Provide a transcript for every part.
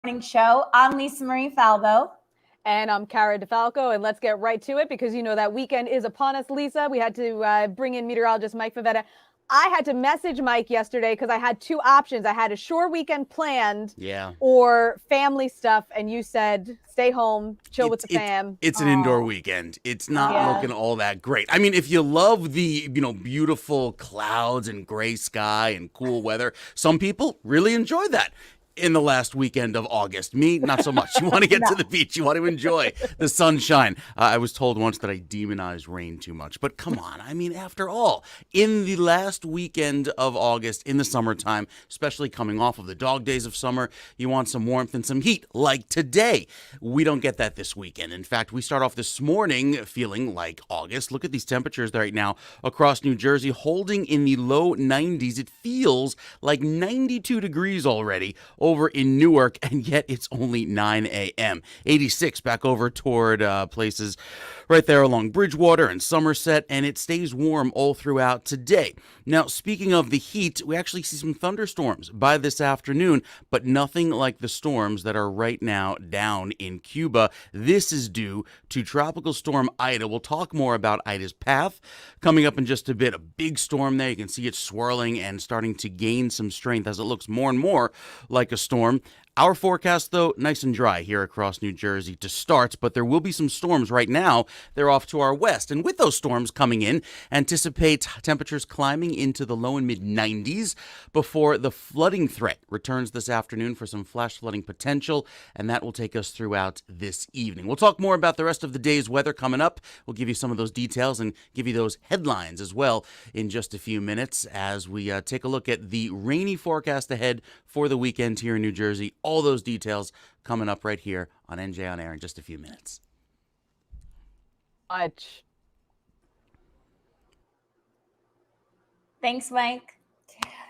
Morning show. I'm Lisa Marie Falvo. And I'm Cara DeFalco, and let's get right to it because you know that weekend is upon us, Lisa. We had to bring in meteorologist Mike Favetta. I had to message Mike yesterday because I had two options. I had a shore weekend planned or family stuff, and you said stay home, chill with the fam. It's an indoor weekend. It's not looking all that great. I mean, if you love the, beautiful clouds and gray sky and cool weather, some people really enjoy that. In the last weekend of August. Me, not so much. You want to get to the beach. You want to enjoy the sunshine. I was told once that I demonize rain too much. But come on. I mean, after all, in the last weekend of August, in the summertime, especially coming off of the dog days of summer, you want some warmth and some heat, like today. We don't get that this weekend. In fact, we start off this morning feeling like August. Look at these temperatures right now across New Jersey, holding in the low 90s. It feels like 92 degrees already over in Newark, and yet it's only 9 a.m. 86 back over toward places right there along Bridgewater and Somerset, and it stays warm all throughout today. Now, speaking of the heat, we actually see some thunderstorms by this afternoon, but nothing like the storms that are right now down in Cuba. This is due to Tropical Storm Ida. We'll talk more about Ida's path coming up in just a bit. A big storm there. You can see it swirling and starting to gain some strength as it looks more and more like a storm. Our forecast, though, nice and dry here across New Jersey to start, but there will be some storms right now. They're off to our west, and with those storms coming in, anticipate temperatures climbing into the low and mid-90s before the flooding threat returns this afternoon for some flash flooding potential, and that will take us throughout this evening. We'll talk more about the rest of the day's weather coming up. We'll give you some of those details and give you those headlines as well in just a few minutes as we take a look at the rainy forecast ahead for the weekend here in New Jersey. All those details coming up right here on NJ On Air in just a few minutes. Thanks, Mike.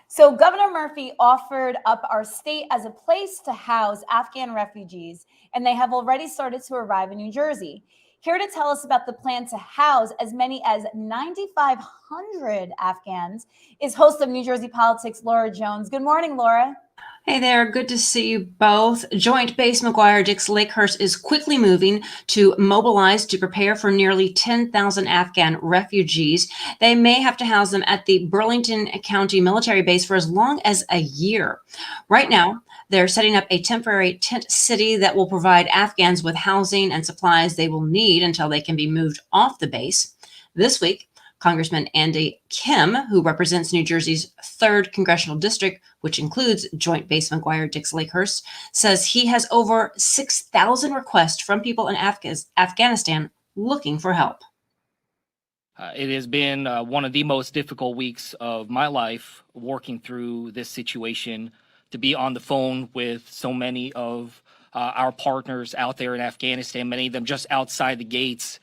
So Governor Murphy offered up our state as a place to house Afghan refugees, and they have already started to arrive in New Jersey. Here to tell us about the plan to house as many as 9,500 Afghans is host of New Jersey Politics, Laura Jones. Good morning, Laura. Hey there, good to see you both. Joint Base McGuire-Dix Lakehurst is quickly moving to mobilize to prepare for nearly 10,000 Afghan refugees. They may have to house them at the Burlington County Military Base for as long as a year. Right now, they're setting up a temporary tent city that will provide Afghans with housing and supplies they will need until they can be moved off the base. This week, Congressman Andy Kim, who represents New Jersey's 3rd Congressional District, which includes Joint Base McGuire-Dix Lakehurst, says he has over 6,000 requests from people in Afghanistan looking for help. It has been one of the most difficult weeks of my life working through this situation, to be on the phone with so many of our partners out there in Afghanistan, many of them just outside the gates,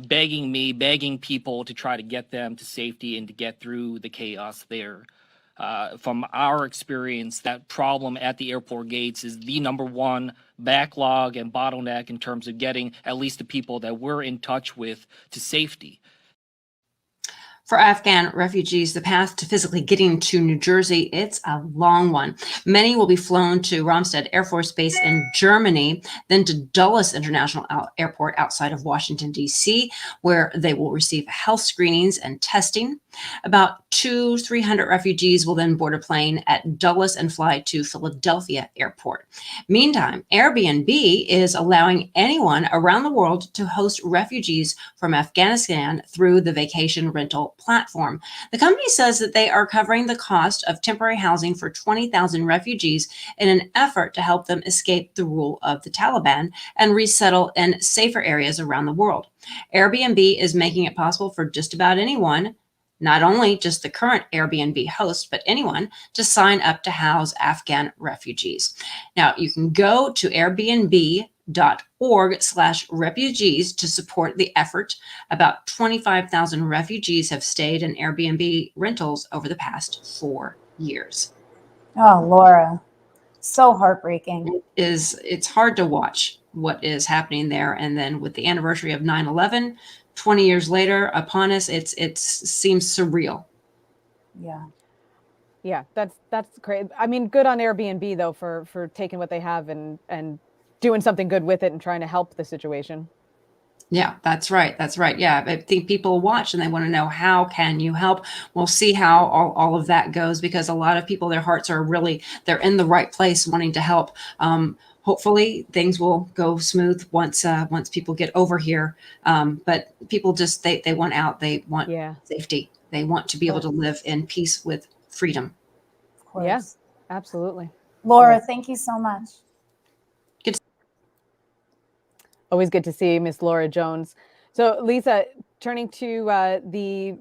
begging people to try to get them to safety and to get through the chaos there. From our experience, that problem at the airport gates is the number one backlog and bottleneck in terms of getting at least the people that we're in touch with to safety. For Afghan refugees, the path to physically getting to New Jersey, it's a long one. Many will be flown to Ramstedt Air Force Base in Germany, then to Dulles International Airport outside of Washington, D.C., where they will receive health screenings and testing. About 200-300 refugees will then board a plane at Dulles and fly to Philadelphia Airport. Meantime, Airbnb is allowing anyone around the world to host refugees from Afghanistan through the vacation rental platform. The company says that they are covering the cost of temporary housing for 20,000 refugees in an effort to help them escape the rule of the Taliban and resettle in safer areas around the world. Airbnb is making it possible for just about anyone, not only just the current Airbnb host, but anyone, to sign up to house Afghan refugees. Now, you can go to airbnb.org/refugees to support the effort. About 25,000 refugees have stayed in Airbnb rentals over the past 4 years. Oh, Laura, so heartbreaking. It's hard to watch what is happening there. And then with the anniversary of 9/11, 20 years later upon us, it seems surreal. Yeah. Yeah, that's great. I mean, good on Airbnb though for taking what they have and doing something good with it and trying to help the situation. Yeah, that's right. That's right. Yeah, I think people watch and they want to know, how can you help? We'll see how all of that goes, because a lot of people, their hearts are really, they're in the right place wanting to help. Hopefully things will go smooth once people get over here. But people just, they want out. They want safety. They want to be able to live in peace with freedom. Of course. Yeah, absolutely. Laura, thank you so much. Always good to see Miss Laura Jones. So, Lisa, turning to the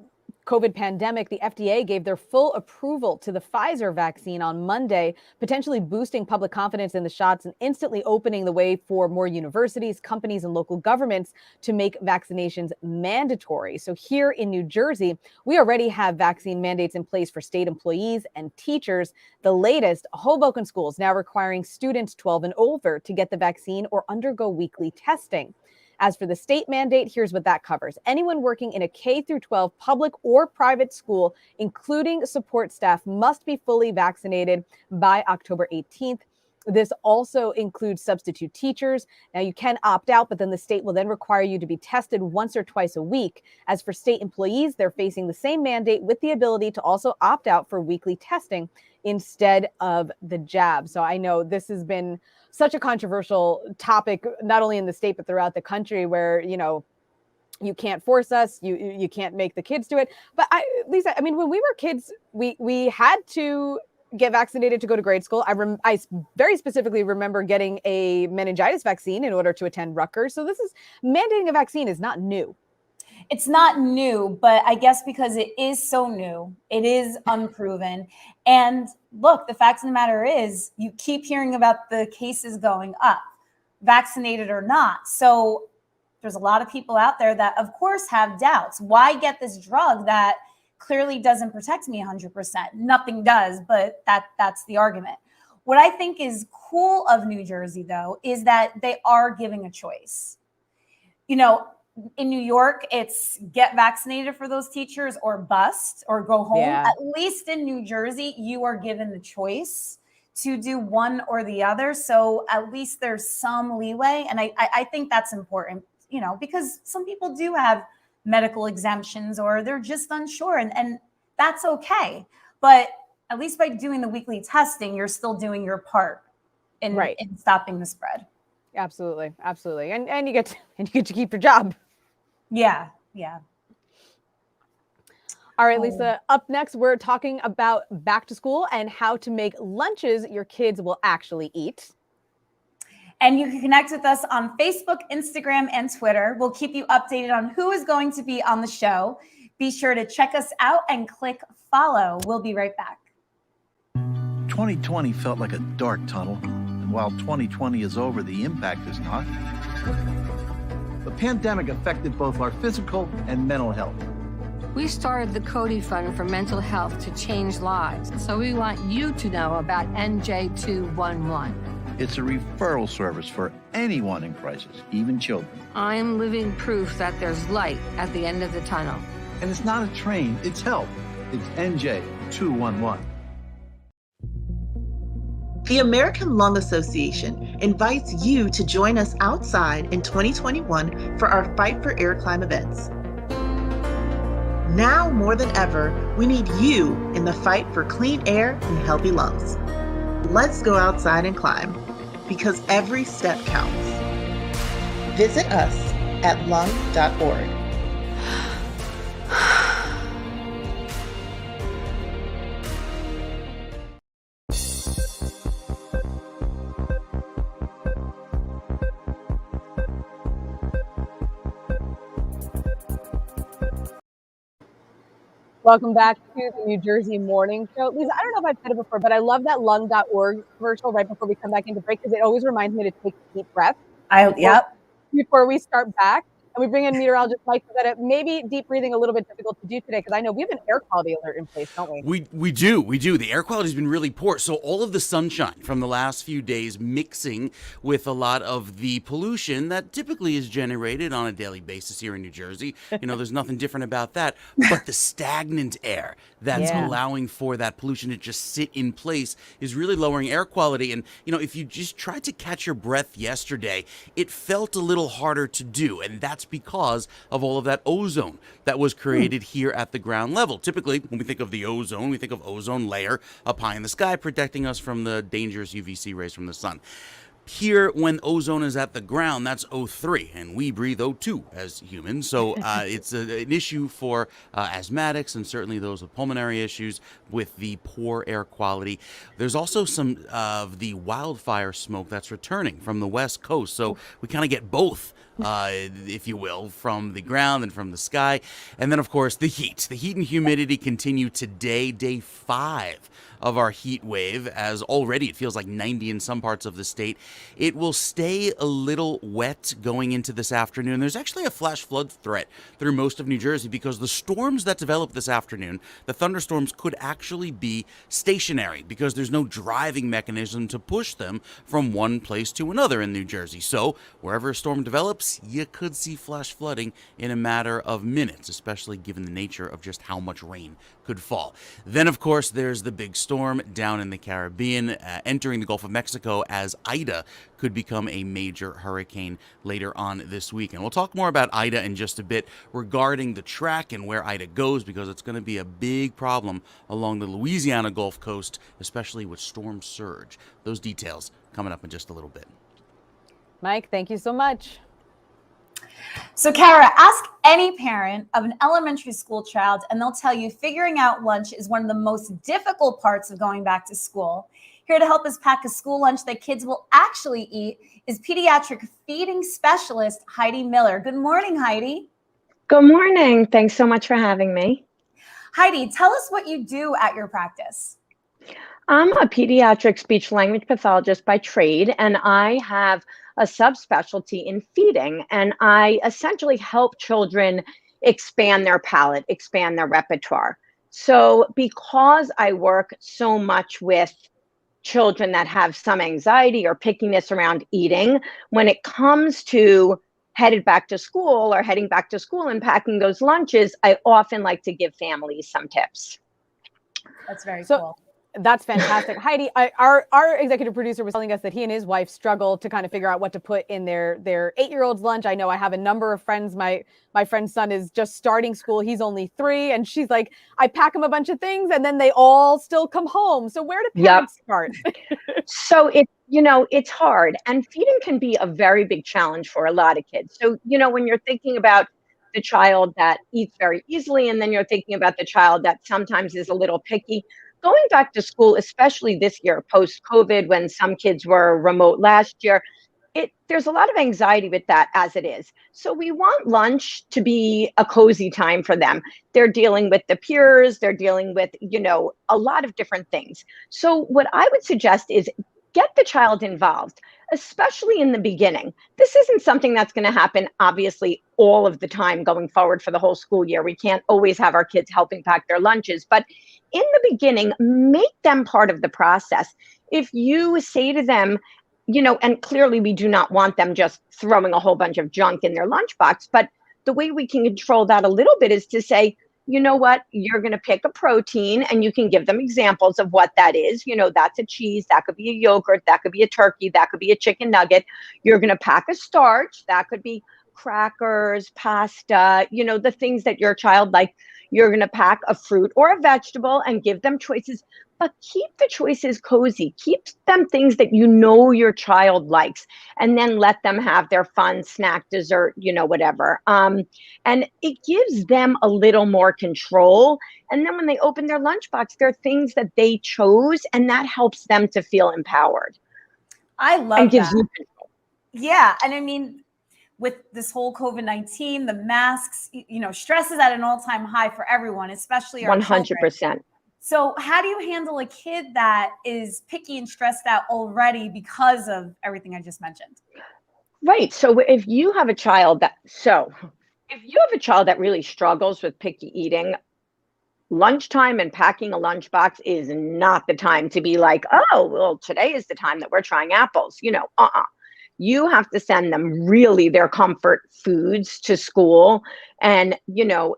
COVID pandemic, the FDA gave their full approval to the Pfizer vaccine on Monday, potentially boosting public confidence in the shots and instantly opening the way for more universities, companies, and local governments to make vaccinations mandatory. So here in New Jersey, we already have vaccine mandates in place for state employees and teachers. The latest, Hoboken schools now requiring students 12 and older to get the vaccine or undergo weekly testing. As for the state mandate, here's what that covers. Anyone working in a K through 12 public or private school, including support staff, must be fully vaccinated by October 18th. This also includes substitute teachers. Now, you can opt out, but then the state will then require you to be tested once or twice a week. As for state employees, they're facing the same mandate with the ability to also opt out for weekly testing instead of the jab. So I know this has been such a controversial topic, not only in the state, but throughout the country, where, you know, you can't force us, you can't make the kids do it. But Lisa, I mean, when we were kids, we had to get vaccinated to go to grade school. I very specifically remember getting a meningitis vaccine in order to attend Rutgers. So mandating a vaccine is not new. It's not new, but I guess because it is so new, it is unproven. And look, the fact of the matter is, you keep hearing about the cases going up, vaccinated or not. So there's a lot of people out there that, of course, have doubts. Why get this drug that clearly doesn't protect me 100%? Nothing does, but that's the argument. What I think is cool of New Jersey, though, is that they are giving a choice. You know, in New York, it's get vaccinated for those teachers or bust or go home. Yeah. At least in New Jersey, you are given the choice to do one or the other. So at least there's some leeway. And I think that's important, you know, because some people do have medical exemptions or they're just unsure, and that's okay. But at least by doing the weekly testing, you're still doing your part in stopping the spread. Absolutely. Absolutely. And you get to keep your job. Yeah. Yeah. All right, Lisa, up next, we're talking about back to school and how to make lunches your kids will actually eat. And you can connect with us on Facebook, Instagram, and Twitter. We'll keep you updated on who is going to be on the show. Be sure to check us out and click follow. We'll be right back. 2020 felt like a dark tunnel. And while 2020 is over, the impact is not. The pandemic affected both our physical and mental health. We started the Cody Fund for Mental Health to change lives. So we want you to know about NJ211. It's a referral service for anyone in crisis, even children. I'm living proof that there's light at the end of the tunnel. And it's not a train, it's help. It's NJ211. The American Lung Association invites you to join us outside in 2021 for our Fight for Air Climb events. Now more than ever, we need you in the fight for clean air and healthy lungs. Let's go outside and climb, because every step counts. Visit us at lung.org. Welcome back to the New Jersey Morning Show. Lisa, I don't know if I've said it before, but I love that lung.org commercial right before we come back into break, because it always reminds me to take a deep breath. Yep. Before we start back. And we bring in meteorologist Mike Pavetta. Maybe deep breathing a little bit difficult to do today because I know we have an air quality alert in place, don't we? We do. The air quality has been really poor. So all of the sunshine from the last few days mixing with a lot of the pollution that typically is generated on a daily basis here in New Jersey. There's nothing different about that. But the stagnant air that's allowing for that pollution to just sit in place is really lowering air quality. And, if you just tried to catch your breath yesterday, it felt a little harder to do. And that's because of all of that ozone that was created here at the ground level. Typically, when we think of the ozone, we think of ozone layer up high in the sky protecting us from the dangerous UVC rays from the sun. Here, when ozone is at the ground, that's O3, and we breathe O2 as humans. So it's an issue for asthmatics and certainly those with pulmonary issues with the poor air quality. There's also some of the wildfire smoke that's returning from the West Coast. So we kind of get both, if you will, from the ground and from the sky. And then, of course, the heat. The heat and humidity continue today, day 5 of our heat wave, as already it feels like 90 in some parts of the state. It will stay a little wet going into this afternoon. There's actually a flash flood threat through most of New Jersey because the storms that develop this afternoon, the thunderstorms, could actually be stationary because there's no driving mechanism to push them from one place to another in New Jersey. So wherever a storm develops, you could see flash flooding in a matter of minutes, especially given the nature of just how much rain could fall. Then, of course, there's the big storm down in the Caribbean, entering the Gulf of Mexico as Ida could become a major hurricane later on this week. And we'll talk more about Ida in just a bit regarding the track and where Ida goes, because it's going to be a big problem along the Louisiana Gulf Coast, especially with storm surge. Those details coming up in just a little bit. Mike, thank you so much. So, Kara, ask any parent of an elementary school child, and they'll tell you figuring out lunch is one of the most difficult parts of going back to school. Here to help us pack a school lunch that kids will actually eat is pediatric feeding specialist Heidi Miller. Good morning, Heidi. Good morning. Thanks so much for having me. Heidi, tell us what you do at your practice. I'm a pediatric speech language pathologist by trade, and I have a subspecialty in feeding. And I essentially help children expand their palate, expand their repertoire. So because I work so much with children that have some anxiety or pickiness around eating, when it comes to heading back to school and packing those lunches, I often like to give families some tips. That's very cool. That's fantastic. Heidi, our executive producer was telling us that he and his wife struggle to kind of figure out what to put in their 8-year-old's lunch. I know I have a number of friends. My friend's son is just starting school. He's only 3. And she's like, I pack him a bunch of things and then they all still come home. So where do parents start? So it's hard. And feeding can be a very big challenge for a lot of kids. So, when you're thinking about the child that eats very easily, and then you're thinking about the child that sometimes is a little picky, going back to school, especially this year, post-COVID, when some kids were remote last year, there's a lot of anxiety with that as it is. So we want lunch to be a cozy time for them. They're dealing with the peers, they're dealing with, a lot of different things. So what I would suggest is get the child involved, especially in the beginning. This isn't something that's going to happen, obviously, all of the time going forward for the whole school year. We can't always have our kids helping pack their lunches, but in the beginning, make them part of the process. If you say to them, and clearly we do not want them just throwing a whole bunch of junk in their lunchbox, but the way we can control that a little bit is to say, you know what, you're going to pick a protein, and you can give them examples of what that is. That's a cheese, that could be a yogurt, that could be a turkey, that could be a chicken nugget. You're going to pack a starch, that could be crackers, pasta, the things that your child likes. You're going to pack a fruit or a vegetable and give them choices, but keep the choices cozy. Keep them things that your child likes, and then let them have their fun snack, dessert, whatever. And it gives them a little more control. And then when they open their lunchbox, there are things that they chose, and that helps them to feel empowered. I love and gives that. You control. Yeah. And I mean, with this whole COVID-19, the masks, stress is at an all-time high for everyone, especially our 100%. children. So how do you handle a kid that is picky and stressed out already because of everything I just mentioned? Right. So if you have a child that really struggles with picky eating, lunchtime and packing a lunchbox is not the time to be like, oh, well, today is the time that we're trying apples. You have to send them really their comfort foods to school. And,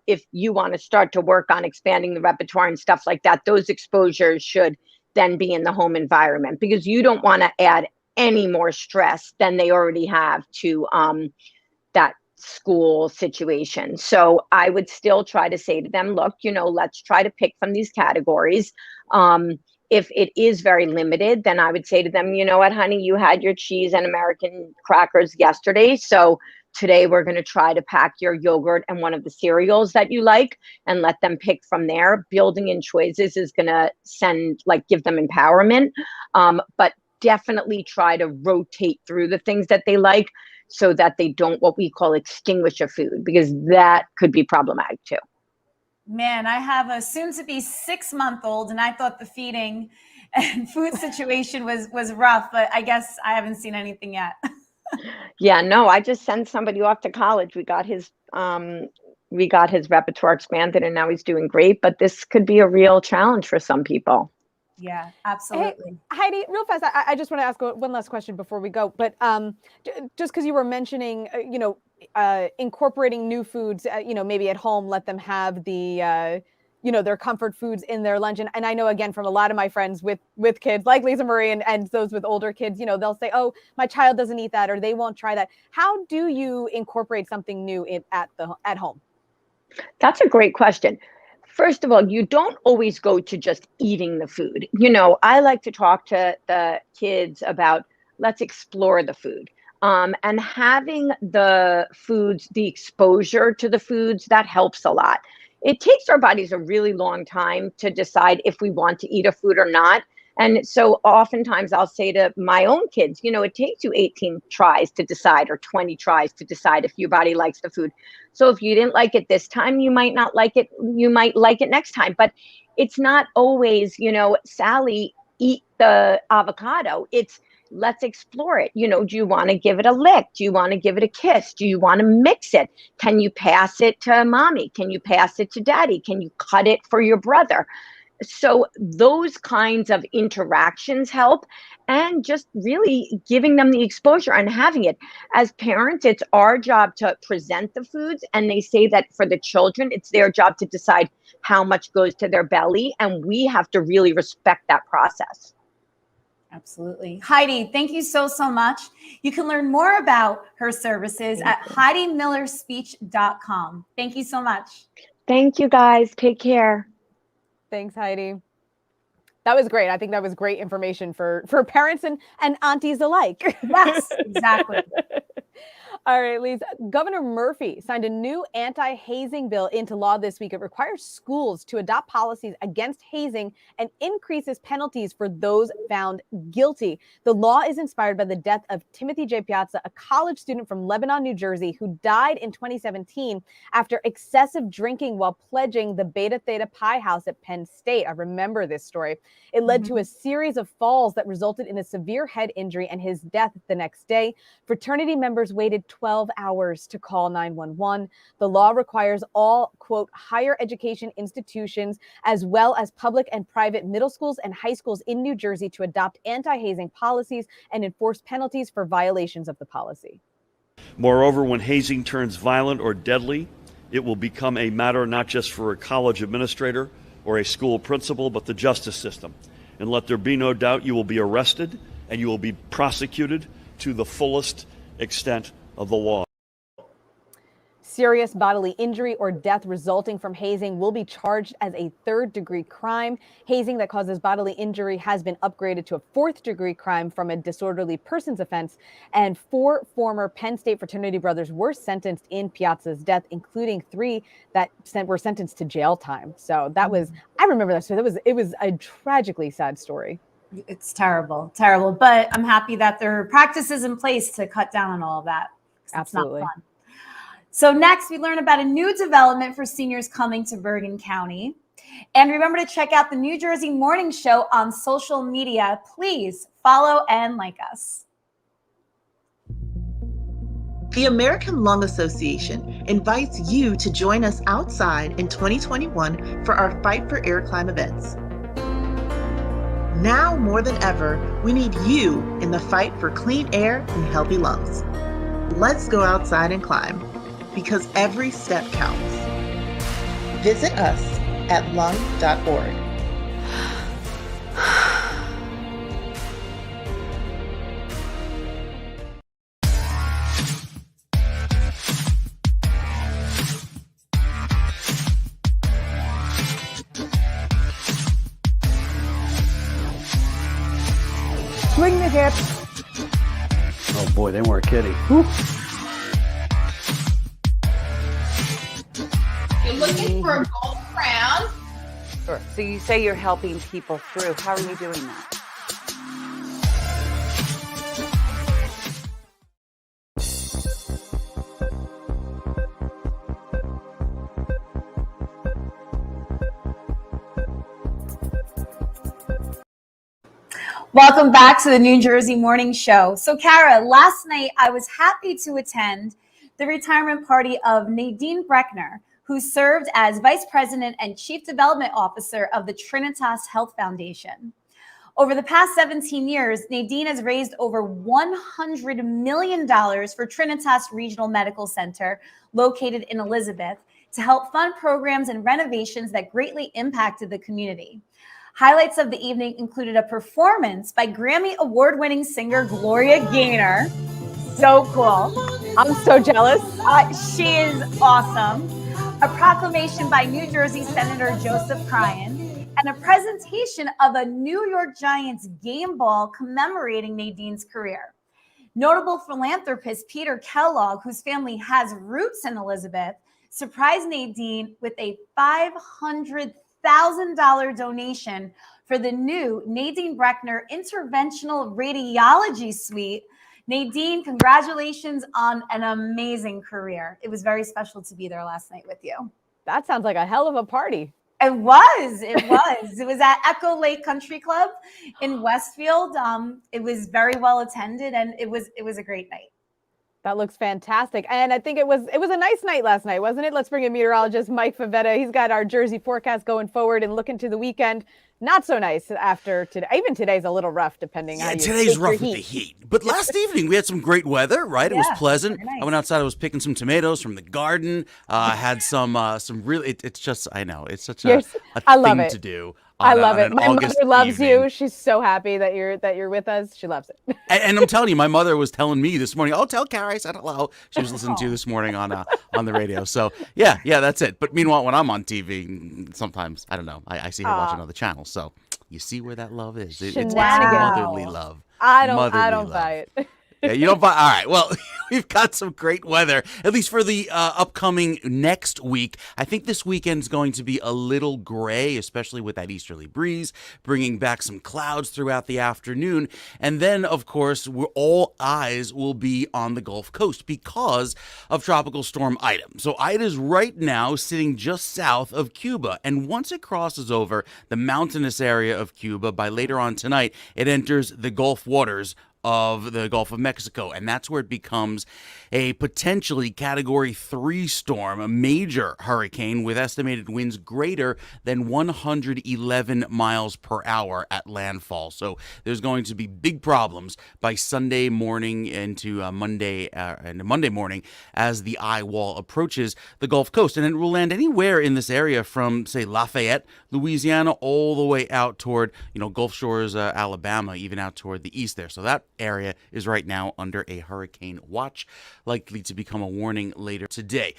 if you want to start to work on expanding the repertoire and stuff like that, those exposures should then be in the home environment, because you don't want to add any more stress than they already have to that school situation. So I would still try to say to them, look, let's try to pick from these categories. If it is very limited, then I would say to them, you know what, honey, you had your cheese and American crackers yesterday. So today we're going to try to pack your yogurt and one of the cereals that you like and let them pick from there. Building in choices is going to give them empowerment. But definitely try to rotate through the things that they like so that they don't what we call extinguish a food, because that could be problematic too. Man, I have a soon-to-be 6-month-old, and I thought the feeding and food situation was rough, but I guess I haven't seen anything yet. Yeah, no, I just sent somebody off to college. We got his repertoire expanded, and now he's doing great. But this could be a real challenge for some people. Yeah, absolutely. Hey, Heidi, real fast, I just want to ask one last question before we go. But just because you were mentioning, incorporating new foods, maybe at home, let them have the, their comfort foods in their lunch. And I know, again, from a lot of my friends with kids like Lisa Marie and those with older kids, they'll say, oh, my child doesn't eat that, or they won't try that. How do you incorporate something new at home? That's a great question. First of all, you don't always go to just eating the food. I like to talk to the kids about, let's explore the food. And having the foods, the exposure to the foods, that helps a lot. It takes our bodies a really long time to decide if we want to eat a food or not. And so oftentimes I'll say to my own kids, it takes you 18 tries to decide, or 20 tries to decide if your body likes the food. So if you didn't like it this time, you might not like it. You might like it next time. But it's not always, Sally, eat the avocado. It's let's explore it. Do you want to give it a lick? Do you want to give it a kiss? Do you want to mix it? Can you pass it to mommy? Can you pass it to daddy? Can you cut it for your brother? So those kinds of interactions help, and just really giving them the exposure and having it. As parents, it's our job to present the foods, and they say that for the children, it's their job to decide how much goes to their belly, and we have to really respect that process. Absolutely. Heidi, thank you so much. You can learn more about her services at HeidiMillerSpeech.com. Thank you so much. Thank you, guys. Take care. Thanks, Heidi. That was great. I think that was great information for parents and aunties alike. Yes, exactly. All right, Lisa. Governor Murphy signed a new anti-hazing bill into law this week. It requires schools to adopt policies against hazing and increases penalties for those found guilty. The law is inspired by the death of Timothy J. Piazza, a college student from Lebanon, New Jersey, who died in 2017 after excessive drinking while pledging the Beta Theta Pi house at Penn State. I remember this story. It led to a series of falls that resulted in a severe head injury and his death the next day. Fraternity members waited 12 hours to call 911. The law requires all, quote, higher education institutions, as well as public and private middle schools and high schools in New Jersey, to adopt anti-hazing policies and enforce penalties for violations of the policy. Moreover, when hazing turns violent or deadly, it will become a matter not just for a college administrator or a school principal, but the justice system. And let there be no doubt, you will be arrested and you will be prosecuted to the fullest extent of the law. Serious bodily injury or death resulting from hazing will be charged as a third-degree crime. Hazing that causes bodily injury has been upgraded to a fourth-degree crime from a disorderly persons offense. And 4 former Penn State fraternity brothers were sentenced in Piazza's death, including 3 that were sentenced to jail time. So that was, I remember that story. It was a tragically sad story. It's terrible. But I'm happy that there are practices in place to cut down on all of that. Absolutely. It's not fun. So next, we learn about a new development for seniors coming to Bergen County. And remember to check out the New Jersey Morning Show on social media. Please follow and like us. The American Lung Association invites you to join us outside in 2021 for our Fight for Air Climb events. Now more than ever, we need you in the fight for clean air and healthy lungs. Let's go outside and climb, because every step counts. Visit us at lung.org. Swing the hips. Oh boy, they weren't kidding. Whew. You're looking for a gold crown. Sure. So you say you're helping people through. How are you doing that? Welcome back to the New Jersey Morning Show. So, Kara, last night I was happy to attend the retirement party of Nadine Breckner, who served as Vice President and Chief Development Officer of the Trinitas Health Foundation. Over the past 17 years, Nadine has raised over $100 million for Trinitas Regional Medical Center, located in Elizabeth, to help fund programs and renovations that greatly impacted the community. Highlights of the evening included a performance by Grammy award-winning singer Gloria Gaynor. So cool. I'm so jealous. She is awesome. A proclamation by New Jersey Senator Joseph Cryan, and a presentation of a New York Giants game ball commemorating Nadine's career. Notable philanthropist Peter Kellogg, whose family has roots in Elizabeth, surprised Nadine with a $500,000 donation for the new Nadine Breckner Interventional Radiology Suite. Nadine, congratulations on an amazing career. It was very special to be there last night with you. That sounds like a hell of a party. It was. It was at Echo Lake Country Club in Westfield. It was very well attended, and it was a great night. That looks fantastic. And I think it was a nice night last night, wasn't it? Let's bring in meteorologist Mike Favetta. He's got our Jersey forecast going forward and looking to the weekend. Not so nice after today. Even today's a little rough, depending how you today's rough your with the heat. But last evening we had some great weather, right? It was pleasant. Nice. I went outside. I was picking some tomatoes from the garden. Had some really. It's just, I know, it's such a thing to do. I love it. My August mother loves evening. you. She's so happy that you're with us. She loves it. And I'm telling you, my mother was telling me this morning, "Oh, tell Carrie I said hello." She was listening to you this morning on the radio. So yeah, that's it. But meanwhile, when I'm on TV, sometimes I don't know. I see her watching other channels. So you see where that love is. It's motherly love. I don't buy it. Yeah, you don't buy. All right. Well, we've got some great weather, at least for the upcoming next week. I think this weekend's going to be a little gray, especially with that easterly breeze, bringing back some clouds throughout the afternoon. And then, of course, all eyes will be on the Gulf Coast because of Tropical Storm Ida. So Ida's right now sitting just south of Cuba. And once it crosses over the mountainous area of Cuba, by later on tonight, it enters the Gulf waters of the Gulf of Mexico, and that's where it becomes a potentially Category 3 storm, a major hurricane with estimated winds greater than 111 miles per hour at landfall. So there's going to be big problems by Sunday morning into Monday morning as the eye wall approaches the Gulf Coast, and it will land anywhere in this area from, say, Lafayette, Louisiana, all the way out toward Gulf Shores, Alabama, even out toward the east there. So that area is right now under a hurricane watch, likely to become a warning later today.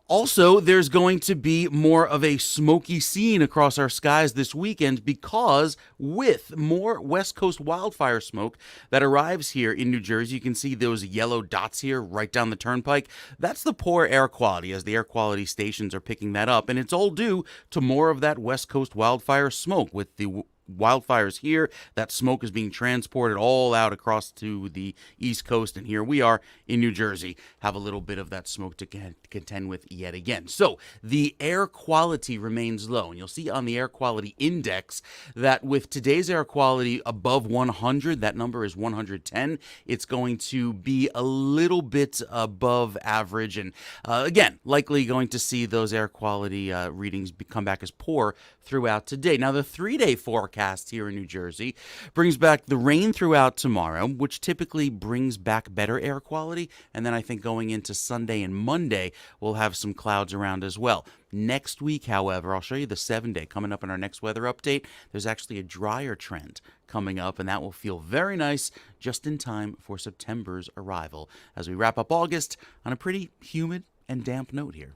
Also, there's going to be more of a smoky scene across our skies this weekend because with more West Coast wildfire smoke that arrives here in New Jersey, you can see those yellow dots here right down the turnpike. That's the poor air quality, as the air quality stations are picking that up, and it's all due to more of that West Coast wildfire smoke with the wildfires here. That smoke is being transported all out across to the East Coast, and here we are in New Jersey, have a little bit of that smoke to contend with yet again. So the air quality remains low, and you'll see on the air quality index that with today's air quality above 100, that number is 110, it's going to be a little bit above average, and again, likely going to see those air quality readings come back as poor throughout today. Now, the 3-day forecast here in New Jersey brings back the rain throughout tomorrow, which typically brings back better air quality, and then I think going into Sunday and Monday, we'll have some clouds around as well. Next week, however, I'll show you the 7-day coming up in our next weather update. There's actually a drier trend coming up, and that will feel very nice just in time for September's arrival as we wrap up August on a pretty humid and damp note here.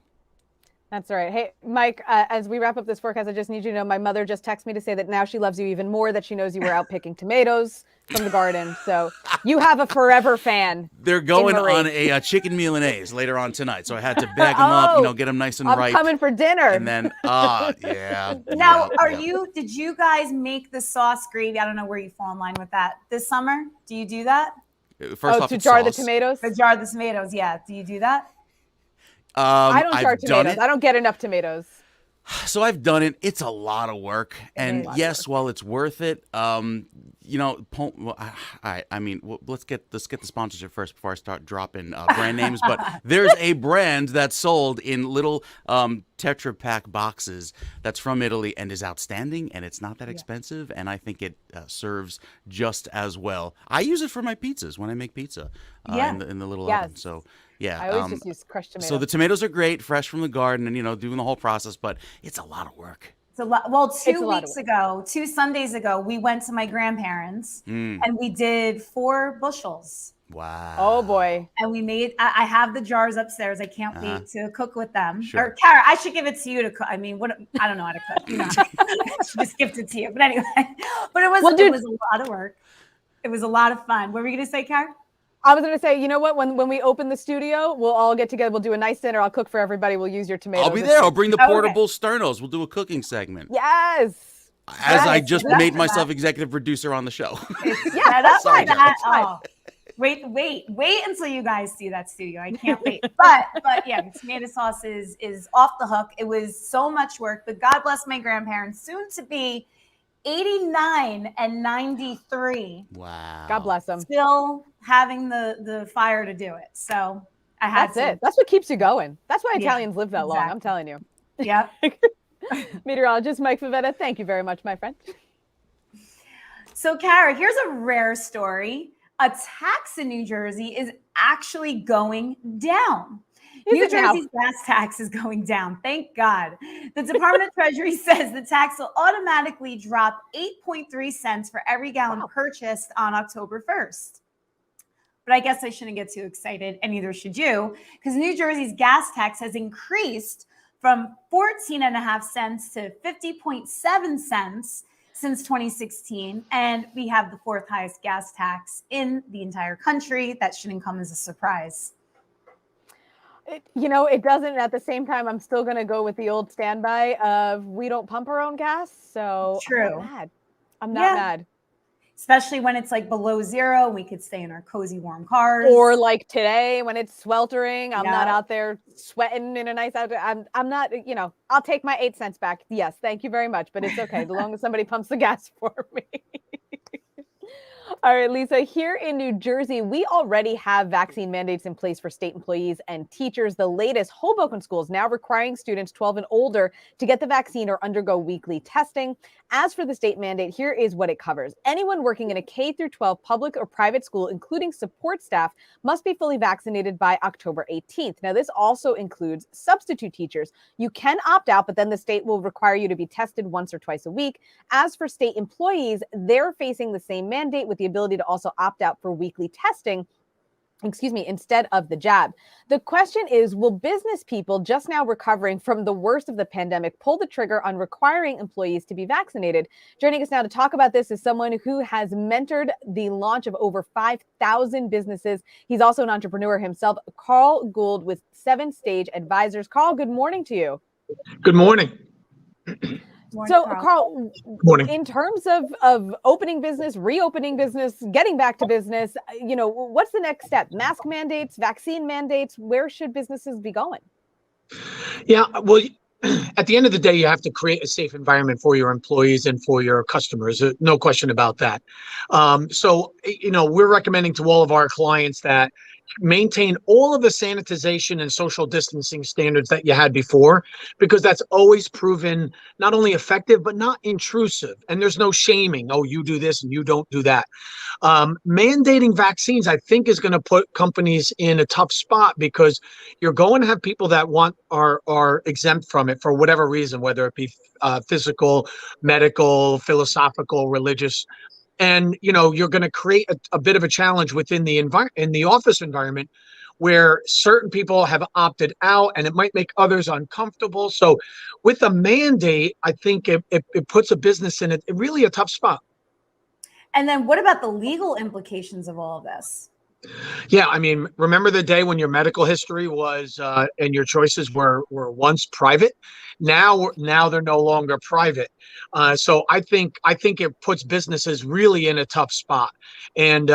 That's all right. Hey, Mike, as we wrap up this forecast, I just need you to know my mother just texted me to say that now she loves you even more, that she knows you were out picking tomatoes from the garden. So you have a forever fan. They're going on a chicken Milanese later on tonight, so I had to bag them up, get them nice and ripe. I'm coming for dinner. And then, yeah. Now, did you guys make the sauce gravy? I don't know where you fall in line with that this summer. Do you do that? First off, to jar sauce. the tomatoes? To jar the tomatoes, yeah. Do you do that? I don't jar tomatoes. I don't get enough tomatoes. So I've done it. It's a lot of work. And yes, while it's worth it, let's get the sponsorship first before I start dropping brand names. But there's a brand that's sold in little Tetra Pak boxes that's from Italy and is outstanding, and it's not that expensive, and I think it serves just as well. I use it for my pizzas when I make pizza in the little oven. So yeah, I always just use crushed tomatoes. So the tomatoes are great, fresh from the garden, and doing the whole process, but it's a lot of work. It's a lot. Well, 2 Sundays ago, we went to my grandparents and we did 4 bushels. Wow. Oh boy. And we made, I have the jars upstairs. I can't wait to cook with them. Sure. Or Kara, I should give it to you to cook. I mean, I don't know how to cook. I should just gift it to you. But anyway, but it was a lot of work. It was a lot of fun. What were you going to say, Kara? I was going to say, you know what? When we open the studio, we'll all get together. We'll do a nice dinner. I'll cook for everybody. We'll use your tomatoes. I'll be there. I'll bring the portable sternos. We'll do a cooking segment. Yes. I just made myself executive producer on the show. That's fine. Wait until you guys see that studio. I can't wait. But yeah, the tomato sauce is off the hook. It was so much work, but God bless my grandparents, soon to be 89 and 93. Wow. God bless them. Still having the fire to do it. So I had to. That's what keeps you going. That's why Italians live that long. I'm telling you. Yep. Meteorologist Mike Favetta, thank you very much, my friend. So, Kara, here's a rare story. A tax in New Jersey is actually going down. New Jersey's gas tax is going down. Thank God. The Department of Treasury says the tax will automatically drop 8.3 cents for every gallon purchased on October 1st. But I guess I shouldn't get too excited, and neither should you, because New Jersey's gas tax has increased from 14.5 cents to 50.7 cents since 2016. And we have the 4th highest gas tax in the entire country. That shouldn't come as a surprise. It doesn't. At the same time, I'm still going to go with the old standby of we don't pump our own gas. So true. I'm not mad. Especially when it's like below 0, we could stay in our cozy, warm cars. Or like today when it's sweltering, I'm not out there sweating in a nice outfit. I'm not, I'll take my 8 cents back. Yes, thank you very much. But it's okay. As long as somebody pumps the gas for me. All right, Lisa, here in New Jersey, we already have vaccine mandates in place for state employees and teachers. The latest, Hoboken schools now requiring students 12 and older to get the vaccine or undergo weekly testing. As for the state mandate, here is what it covers. Anyone working in a K through 12 public or private school, including support staff, must be fully vaccinated by October 18th. Now, this also includes substitute teachers. You can opt out, but then the state will require you to be tested once or twice a week. As for state employees, they're facing the same mandate with the ability to also opt out for weekly testing, instead of the jab. The question is, will business people just now recovering from the worst of the pandemic pull the trigger on requiring employees to be vaccinated? Joining us now to talk about this is someone who has mentored the launch of over 5,000 businesses. He's also an entrepreneur himself, Carl Gould with 7 Stage Advisors. Carl, good morning to you. Good morning. Morning, So, Carl. Carl, Morning. in terms of opening business, reopening business, getting back to business, what's the next step? Mask mandates, vaccine mandates, where should businesses be going? Yeah, well, at the end of the day, you have to create a safe environment for your employees and for your customers. No question about that. So, we're recommending to all of our clients that maintain all of the sanitization and social distancing standards that you had before, because that's always proven not only effective, but not intrusive. And there's no shaming. Oh, you do this and you don't do that. Mandating vaccines, I think, is going to put companies in a tough spot, because you're going to have people that are exempt from it for whatever reason, whether it be physical, medical, philosophical, religious. And you're going to create a bit of a challenge within the in the office environment, where certain people have opted out, and it might make others uncomfortable. So with a mandate, I think it puts a business in really a tough spot. And then what about the legal implications of all of this? Yeah, I mean, remember the day when your medical history was and your choices were once private? Now they're no longer private. So I think it puts businesses really in a tough spot. And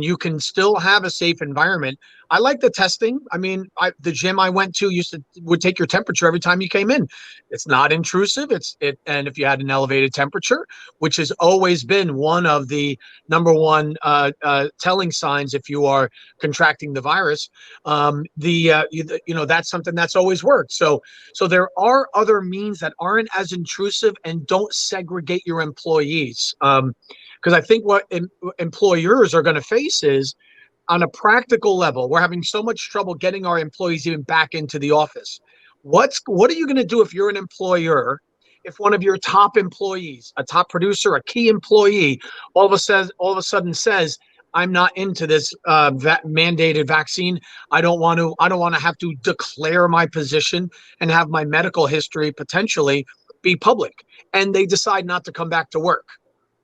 you can still have a safe environment. I like the testing. I mean, the gym I went to would take your temperature every time you came in. It's not intrusive. And if you had an elevated temperature, which has always been one of the number one telling signs if you are contracting the virus, that's something that's always worked. So there are other means that aren't as intrusive and don't segregate your employees. Because I think what employers are going to face is, on a practical level, we're having so much trouble getting our employees even back into the office. What are you going to do if you're an employer, if one of your top employees, a top producer, a key employee, all of a sudden says, I'm not into this mandated vaccine. I don't want to have to declare my position and have my medical history potentially be public, and they decide not to come back to work.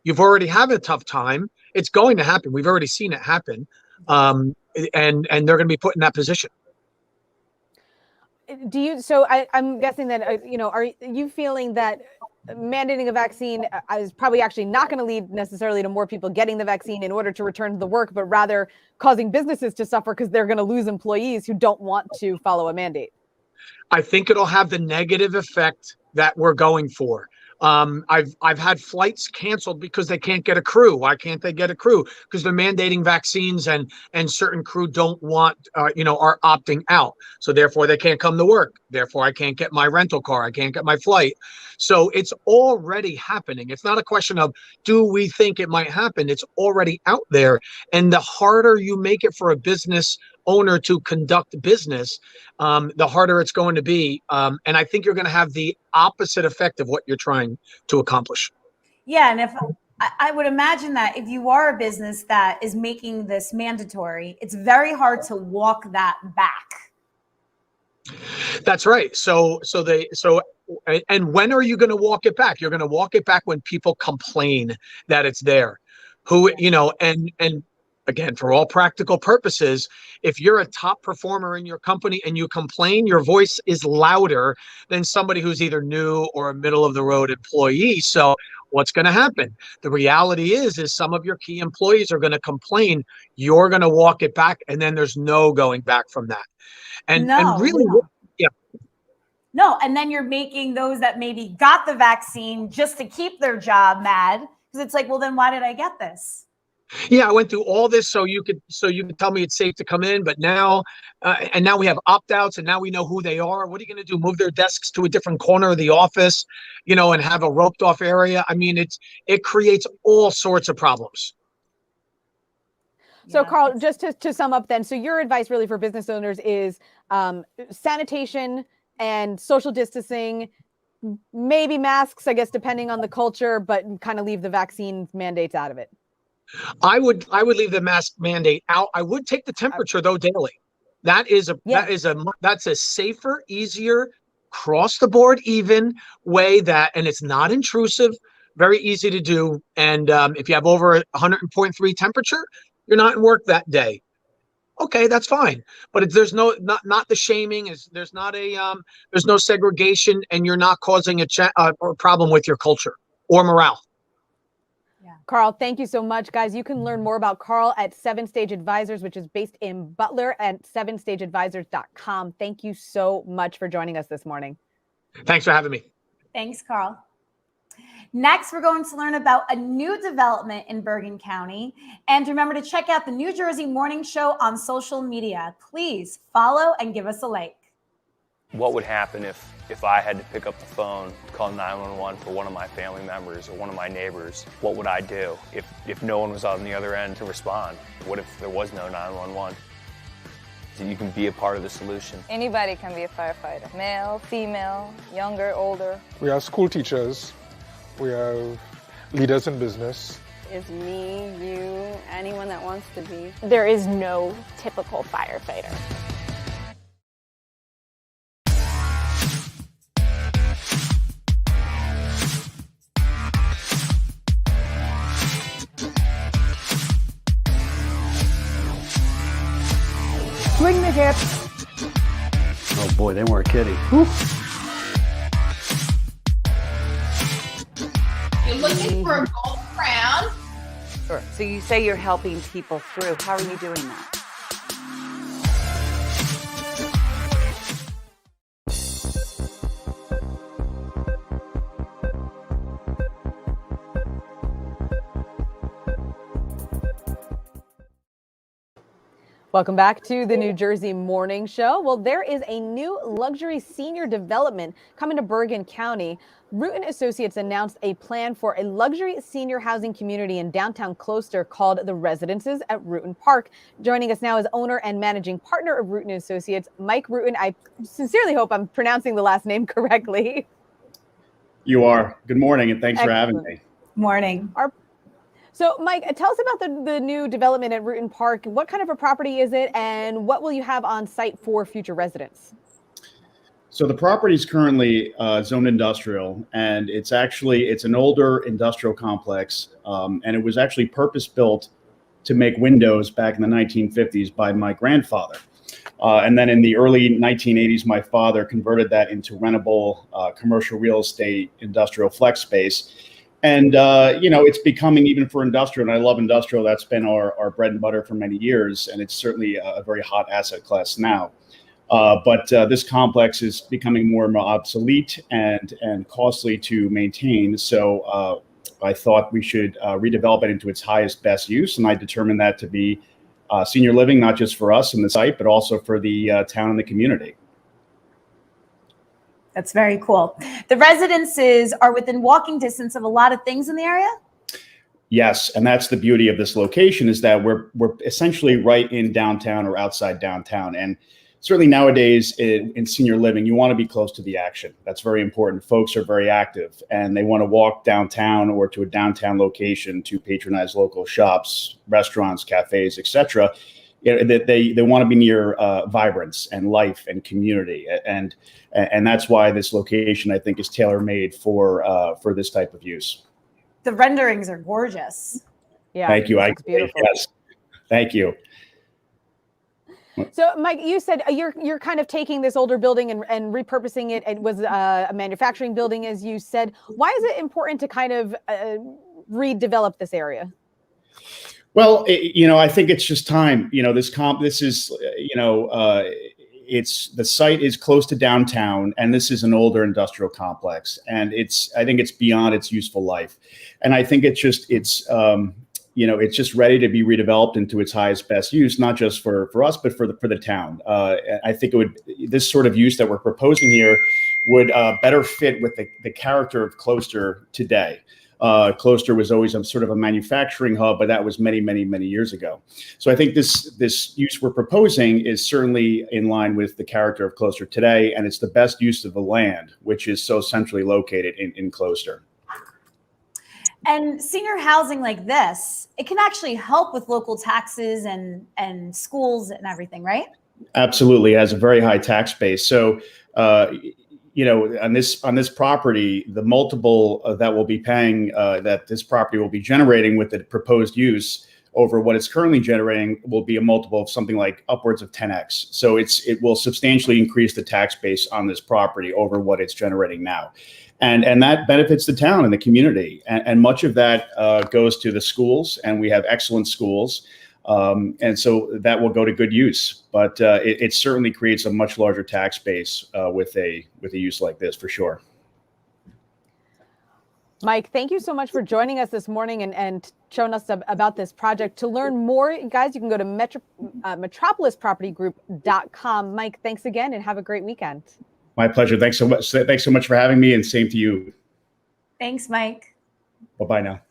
You've already had a tough time. It's going to happen. We've already seen it happen. And they're going to be put in that position. I'm guessing that, are you feeling that mandating a vaccine is probably actually not going to lead necessarily to more people getting the vaccine in order to return to the work, but rather causing businesses to suffer because they're going to lose employees who don't want to follow a mandate? I think it'll have the negative effect that we're going for. I've had flights canceled because they can't get a crew. Why can't they get a crew? Because they're mandating vaccines, and certain crew don't want, are opting out. So therefore they can't come to work. Therefore I can't get my rental car. I can't get my flight. So it's already happening. It's not a question of, do we think it might happen? It's already out there. And the harder you make it for a business owner to conduct business, the harder it's going to be. And I think you're going to have the opposite effect of what you're trying to accomplish. Yeah. And if I would imagine that if you are a business that is making this mandatory, it's very hard to walk that back. That's right. And when are you going to walk it back? You're going to walk it back when people complain that it's there. And again, for all practical purposes, if you're a top performer in your company and you complain, your voice is louder than somebody who's either new or a middle of the road employee. So what's going to happen? The reality is some of your key employees are going to complain. You're going to walk it back, and then there's no going back from that. And really, yeah. No, and then you're making those that maybe got the vaccine just to keep their job mad, because it's like, well, then why did I get this? Yeah, I went through all this so you could tell me it's safe to come in, but now now we have opt-outs, and now we know who they are. What are you going to do? Move their desks to a different corner of the office, and have a roped off area? I mean, it creates all sorts of problems. So, yeah. Carl, just to sum up then, so your advice really for business owners is sanitation and social distancing, maybe masks, I guess, depending on the culture, but kind of leave the vaccine mandates out of it. I would leave the mask mandate out. I would take the temperature though daily. That's a safer, easier, across the board even way and it's not intrusive, very easy to do. And if you have over 100.3 temperature, you're not in work that day. okay, that's fine. But there's not the shaming. There's not there's no segregation, and you're not causing a problem with your culture or morale. Carl, thank you so much, guys. You can learn more about Carl at 7 Stage Advisors, which is based in Butler, at 7stageadvisors.com. Thank you so much for joining us this morning. Thanks for having me. Thanks, Carl. Next, we're going to learn about a new development in Bergen County. And remember to check out the New Jersey Morning Show on social media. Please follow and give us a like. What would happen if I had to pick up the phone, call 911 for one of my family members or one of my neighbors? What would I do if no one was on the other end to respond? What if there was no 911? You can be a part of the solution. Anybody can be a firefighter. Male, female, younger, older. We have school teachers. We have leaders in business. Is me, you, anyone that wants to be. There is no typical firefighter. Swing the hips. Oh boy, they weren't kidding. Whew. You're looking for a gold crown. Sure. So you say you're helping people through. How are you doing that? Welcome back to the New Jersey Morning Show. Well, there is a new luxury senior development coming to Bergen County. Rutan Associates announced a plan for a luxury senior housing community in downtown Closter called the Residences at Rutan Park. Joining us now is owner and managing partner of Rutan Associates, Mike Rutan. I sincerely hope I'm pronouncing the last name correctly. You are. Good morning, and thanks for having me. Morning. So, Mike, tell us about the new development at Rutan Park. What kind of a property is it, and what will you have on site for future residents? So the property is currently zoned industrial, and it's an older industrial complex, and it was actually purpose-built to make windows back in the 1950s by my grandfather. And then in the early 1980s, my father converted that into rentable commercial real estate industrial flex space. And, it's becoming, even for industrial, and I love industrial, that's been our bread and butter for many years, and it's certainly a very hot asset class now. But this complex is becoming more and more obsolete and costly to maintain. So I thought we should redevelop it into its highest, best use, and I determined that to be senior living, not just for us and the site, but also for the town and the community. That's very cool. The residences are within walking distance of a lot of things in the area? Yes, and that's the beauty of this location, is that we're essentially right in downtown or outside downtown. And certainly nowadays in senior living, you want to be close to the action. That's very important. Folks are very active, and they want to walk downtown or to a downtown location to patronize local shops, restaurants, cafes, etc. They want to be near vibrance and life and community, and that's why this location, I think, is tailor-made for this type of use. The renderings are gorgeous. Yeah, thank you. It's beautiful. Yes, thank you. So, Mike, you said you're kind of taking this older building and repurposing it. It was a manufacturing building, as you said. Why is it important to kind of redevelop this area? Well, I think it's just time. The site is close to downtown, and this is an older industrial complex, and I think it's beyond its useful life, and I think it's just ready to be redeveloped into its highest, best use, not just for us, but for the town. I think this sort of use that we're proposing here would better fit with the character of Closter today. Closter was always sort of a manufacturing hub, but that was many, many, many years ago. So I think this use we're proposing is certainly in line with the character of Closter today, and it's the best use of the land, which is so centrally located in Closter. And senior housing like this, it can actually help with local taxes and schools and everything, right? Absolutely, it has a very high tax base. So, on this property, the multiple that we'll be paying, that this property will be generating with the proposed use, over what it's currently generating will be a multiple of something like upwards of 10x. So it will substantially increase the tax base on this property over what it's generating now. And that benefits the town and the community. And much of that goes to the schools, and we have excellent schools. And so that will go to good use. But it certainly creates a much larger tax base with a use like this, for sure. Mike, thank you so much for joining us this morning and showing us about this project. To learn more, guys, you can go to metropolispropertygroup.com. Mike, thanks again and have a great weekend. My pleasure. Thanks so much. Thanks so much for having me, and same to you. Thanks, Mike. Bye-bye now.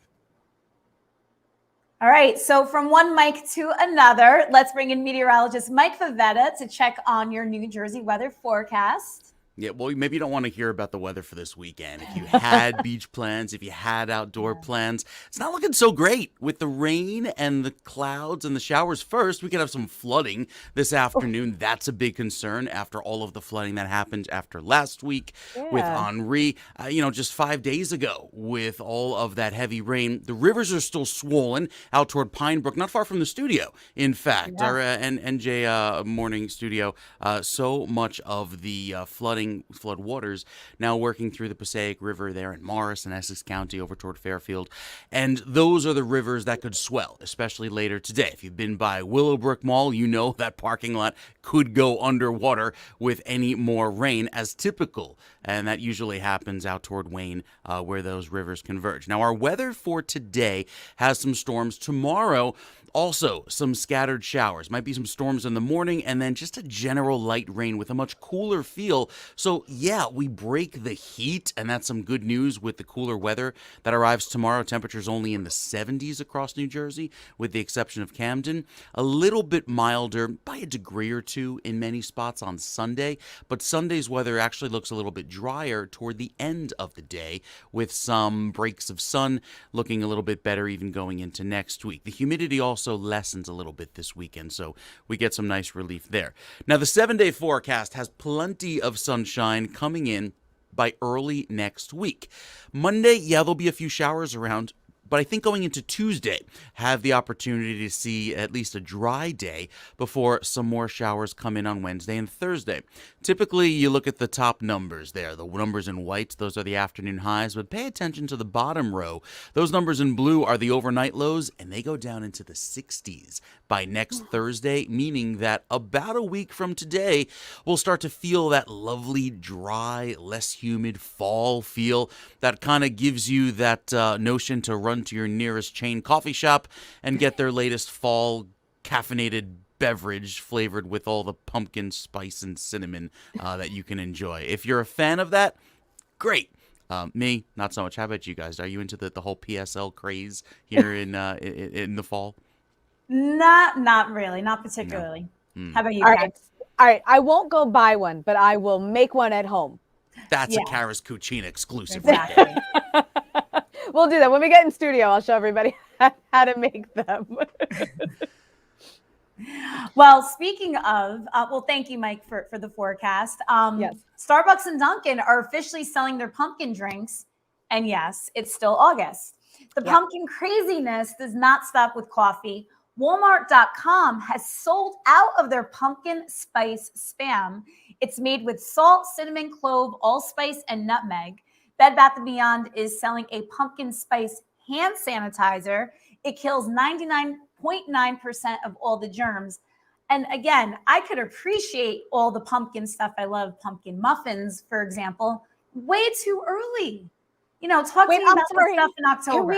All right, so from one Mike to another, let's bring in meteorologist Mike Favetta to check on your New Jersey weather forecast. Yeah, well, maybe you don't want to hear about the weather for this weekend. If you had beach plans, if you had outdoor plans, it's not looking so great with the rain and the clouds and the showers. First, we could have some flooding this afternoon. That's a big concern after all of the flooding that happened after last week with Henri. Just 5 days ago with all of that heavy rain, the rivers are still swollen out toward Pine Brook, not far from the studio. In fact, our NJ morning studio, so much of the flood waters now working through the Passaic River there in Morris and Essex County over toward Fairfield. And those are the rivers that could swell, especially later today. If you've been by Willowbrook Mall, you know that parking lot could go underwater with any more rain, as typical. And that usually happens out toward Wayne, where those rivers converge. Now, our weather for today has some storms. Tomorrow, also some scattered showers. Might be some storms in the morning, and then just a general light rain with a much cooler feel. So yeah, we break the heat, and that's some good news with the cooler weather that arrives tomorrow. Temperatures only in the 70s across New Jersey, with the exception of Camden. A little bit milder by a degree or two in many spots on Sunday, but Sunday's weather actually looks a little bit drier toward the end of the day, with some breaks of sun, looking a little bit better even going into next week. The humidity also lessens a little bit this weekend, so we get some nice relief there. Now, the 7-day forecast has plenty of sunshine coming in by early next week. Monday, there'll be a few showers around, but I think going into Tuesday, have the opportunity to see at least a dry day before some more showers come in on Wednesday and Thursday. Typically, you look at the top numbers there, the numbers in white, those are the afternoon highs, but pay attention to the bottom row. Those numbers in blue are the overnight lows, and they go down into the 60s by next Thursday, meaning that about a week from today, we'll start to feel that lovely, dry, less humid fall feel that kind of gives you that notion to run to your nearest chain coffee shop and get their latest fall caffeinated beverage flavored with all the pumpkin spice and cinnamon that you can enjoy. If you're a fan of that, great. Me, not so much. How about you guys? Are you into the whole PSL craze here in the fall? Not really, not particularly. No. How about you, All right. I won't go buy one, but I will make one at home. That's a Karis Cucina exclusive. Exactly. Right there. We'll do that. When we get in studio, I'll show everybody how to make them. Well, speaking of, thank you, Mike, for the forecast. Yes. Starbucks and Duncan are officially selling their pumpkin drinks. And yes, it's still August. The pumpkin craziness does not stop with coffee. Walmart.com has sold out of their pumpkin spice Spam. It's made with salt, cinnamon, clove, allspice, and nutmeg. Bed Bath & Beyond is selling a pumpkin spice hand sanitizer. It kills 99.9% of all the germs. And again, I could appreciate all the pumpkin stuff. I love pumpkin muffins, for example, way too early. Talk to me about the stuff in October.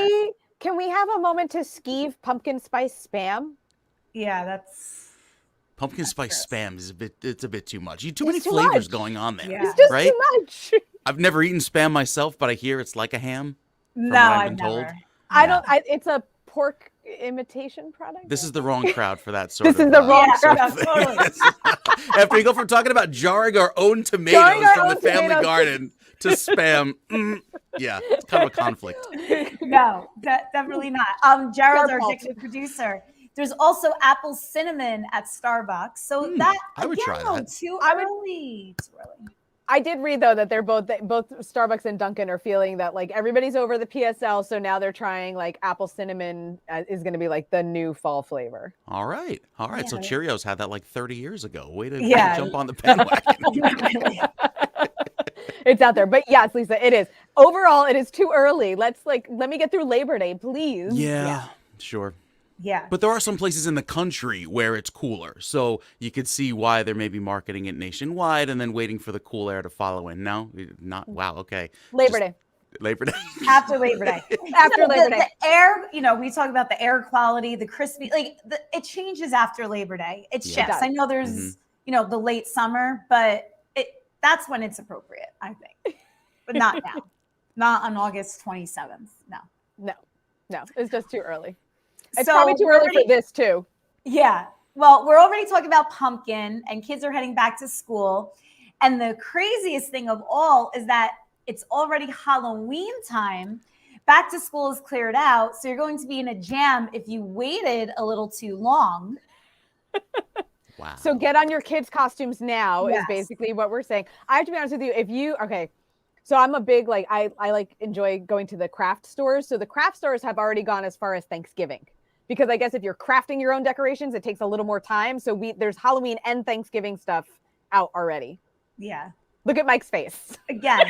Can we have a moment to skeeve pumpkin spice Spam? Yeah, that's... Pumpkin spice Spam is a bit too much. Too many flavors going on there. Yeah. It's just right? too much. I've never eaten Spam myself, but I hear it's like a ham. No, I've never. It's a pork imitation product. This is the wrong crowd for that sort of. This is the wrong crowd. Totally. After you go from talking about jarring our own tomatoes from the family garden to Spam, yeah, it's kind of a conflict. No, definitely not. Gerald's our executive producer. There's also apple cinnamon at Starbucks. So that I would try that. Too early. I did read though that they're both Starbucks and Duncan are feeling that like everybody's over the PSL, so now they're trying like apple cinnamon is going to be like the new fall flavor. All right. Yeah. So Cheerios had that like 30 years ago. Way to jump on the bandwagon. It's out there. But yes, Lisa, it is. Overall, it is too early. Let me get through Labor Day, please. Yeah, sure. Yeah. But there are some places in the country where it's cooler. So you could see why they're maybe marketing it nationwide and then waiting for the cool air to follow in. No, not. Wow. Okay. Labor Day. After Labor Day. After Labor Day. The air, we talk about the air quality, the crispy, it changes after Labor Day. It shifts. I know there's, the late summer, but that's when it's appropriate, I think. But not now. Not on August 27th. No. It's just too early. It's probably too early for this too. Yeah. Well, we're already talking about pumpkin and kids are heading back to school. And the craziest thing of all is that it's already Halloween time. Back to school is cleared out. So you're going to be in a jam if you waited a little too long. Wow. So get on your kids' costumes now is basically what we're saying. I have to be honest with you. So I'm a big, I enjoy going to the craft stores. So the craft stores have already gone as far as Thanksgiving. Because I guess if you're crafting your own decorations, it takes a little more time. So there's Halloween and Thanksgiving stuff out already. Yeah. Look at Mike's face. Again.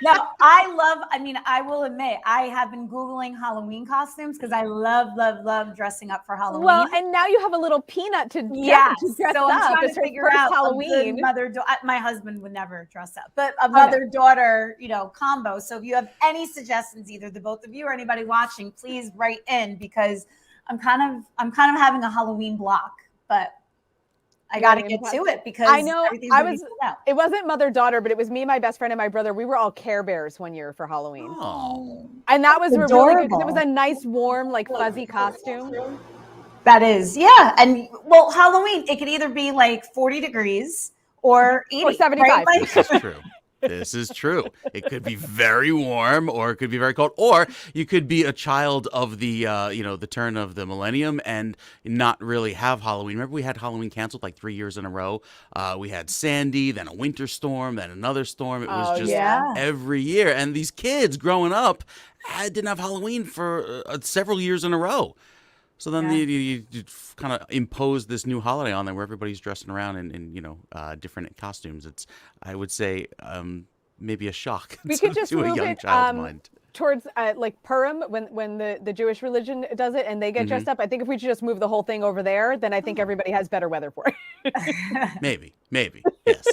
No, I will admit, I have been Googling Halloween costumes because I love dressing up for Halloween. Well, and now you have a little peanut to dress so I'm up. trying It's to her figure first out Halloween. my husband would never dress up, but a mother-daughter, combo. So if you have any suggestions, either the both of you or anybody watching, please write in because I'm kind of having a Halloween block, but I got to get to it because I know it wasn't mother-daughter, but it was me, my best friend, and my brother. We were all Care Bears one year for Halloween. Oh. And that was adorable. really good. It was a nice, warm, fuzzy costume. That is, yeah. And well, Halloween, it could either be 40 degrees or 80. Or 75. Right? This is true. This is true. It could be very warm or it could be very cold. Or you could be a child of the, the turn of the millennium and not really have Halloween. Remember we had Halloween canceled 3 years in a row? We had Sandy, then a winter storm, then another storm. It was just every year. And these kids growing up didn't have Halloween for several years in a row. So then you kind of impose this new holiday on them where everybody's dressing around in different costumes. It's, I would say, maybe a shock We could just to move a young it child's mind. towards Purim when the Jewish religion does it and they get dressed up. I think if we just move the whole thing over there, then I think everybody has better weather for it. Maybe, yes.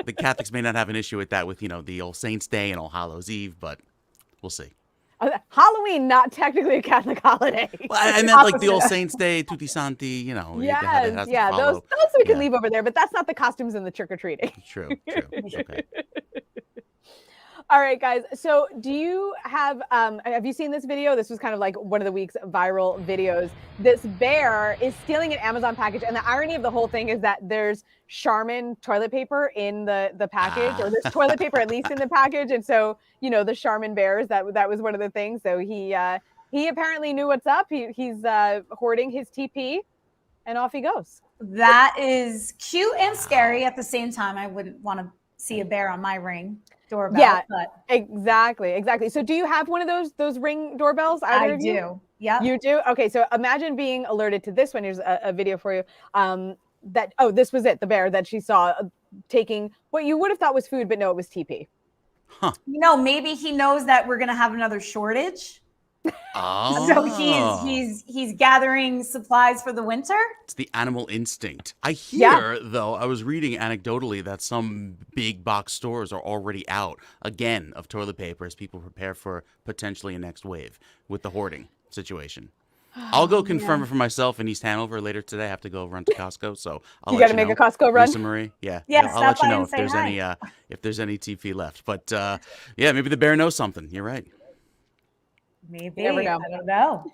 The Catholics may not have an issue with that with, the All Saints Day and All Hallows Eve, but we'll see. Halloween, not technically a Catholic holiday. Well, I meant the All Saints Day, Tutti Santi, Yes, those we can leave over there, but that's not the costumes in the trick-or-treating. True. Okay. All right, guys. So do you have you seen this video? This was kind of one of the week's viral videos. This bear is stealing an Amazon package. And the irony of the whole thing is that there's Charmin toilet paper in the package, or there's toilet paper at least in the package. And so, the Charmin bears, that was one of the things. So he apparently knew what's up. He's hoarding his TP and off he goes. That is cute and scary at the same time. I wouldn't want to see a bear on my Ring doorbell. Yeah, but exactly. So do you have one of those Ring doorbells? I do. Yeah. You do? Okay, so imagine being alerted to this one. Here's a video for you. This was it, the bear that she saw taking what you would have thought was food, but no, it was TP. Huh. Maybe he knows that we're gonna have another shortage. Oh. So he's gathering supplies for the winter. It's the animal instinct. I hear, though, I was reading anecdotally that some big box stores are already out again of toilet paper as people prepare for potentially a next wave with the hoarding situation. I'll go confirm it for myself in East Hanover later today. I have to go run to Costco, so I'll you let got to make know. a Costco run. Lisa Marie, yeah, Yes, I'll let you know if there's any TP left. But maybe the bear knows something. You're right. Maybe. Never know. I don't know.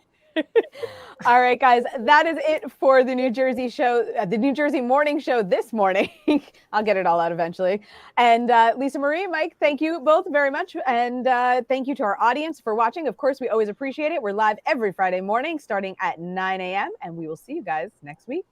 All right, guys, that is it for the New Jersey show, the New Jersey morning show this morning. I'll get it all out eventually. And Lisa Marie, Mike, thank you both very much. And thank you to our audience for watching. Of course, we always appreciate it. We're live every Friday morning starting at 9 a.m. And we will see you guys next week.